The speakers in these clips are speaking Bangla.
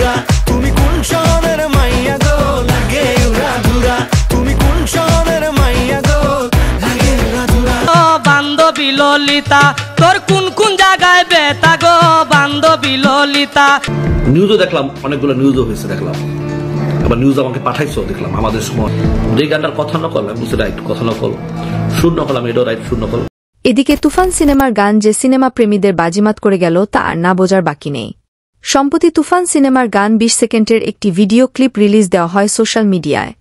উড়াধুরা তুমি কোন শহরের মাইয়া গো লাগে উড়াধুরা তুমি কোন শহরের মাইয়া গো লাগে উড়াধুরা ও বান্ধবী ললিতা তোর কোন কোন জায়গায় বেতা গো বান্ধবী ললিতা। নিউজও দেখলাম, অনেকগুলো নিউজও হয়েছে দেখলাম, আবার নিউজ আমাকে পাঠাইছো দেখলাম আমাদের সময়। যে গানটার কথা নকল আমি বুঝতে রাইট কথা নকল, সুর নকল আমি এটাও রাইট সুর নকল। এদিকে তুফান সিনেমার গান যে সিনেমা প্রেমীদের বাজিমাত করে গেল তা আর না বোঝার বাকি নেই। সম্প্রতি তুফান সিনেমার গান 20 সেকেন্ডের একটি ভিডিও ক্লিপ রিলিজ দেওয়া হয় সোশ্যাল মিডিয়ায়।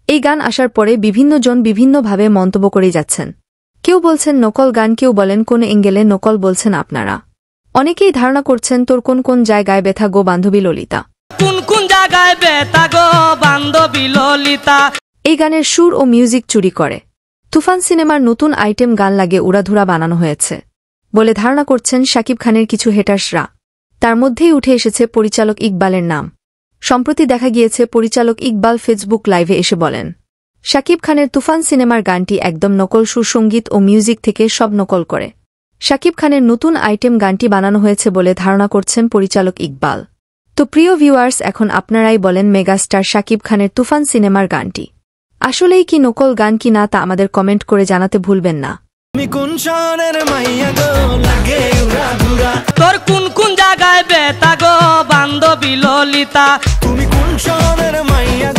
এই গান আসার পরে বিভিন্ন জন বিভিন্নভাবে মন্তব্য করে যাচ্ছেন। কেউ বলছেন নকল গান, কেউ বলেন কোন এঙ্গেলে নকল বলছেন আপনারা। অনেকেই ধারণা করছেন তোর কোন কোন জায়গায় ব্যথা গো বান্ধবী ললিতা, কোন কোন জায়গায় বেতা গো বান্ধবী ললিতা। এই গানের সুর ও মিউজিক চুরি করে তুফান সিনেমার নতুন আইটেম গান লাগে উড়াধুরা বানানো হয়েছে বলে ধারণা করছেন শাকিব খানের কিছু হেটার্সরা। তার মধ্যেই উঠে এসেছে পরিচালক ইকবালের নাম। সম্প্রতি দেখা গিয়েছে পরিচালক ইকবাল ফেসবুক লাইভে এসে বলেন, শাকিব খানের তুফান সিনেমার গানটি একদম নকল, সুর, সঙ্গীত ও মিউজিক থেকে সব নকল করে শাকিব খানের নতুন আইটেম গানটি বানানো হয়েছে বলে ধারণা করছেন পরিচালক ইকবাল। তো প্রিয় ভিউয়ার্স, এখন আপনারাই বলেন মেগাস্টার শাকিব খানের তুফান সিনেমার গানটি আসলেই কি নকল গান কি না তা আমাদের কমেন্ট করে জানাতে ভুলবেন না। তুমি কোন শহরের মাইয়া গো লাগে উড়াধুরা তোর কোন কোন জায়গায় বেতা গো বান্ধবী ললিতা তুমি কোন শহরের মাইয়া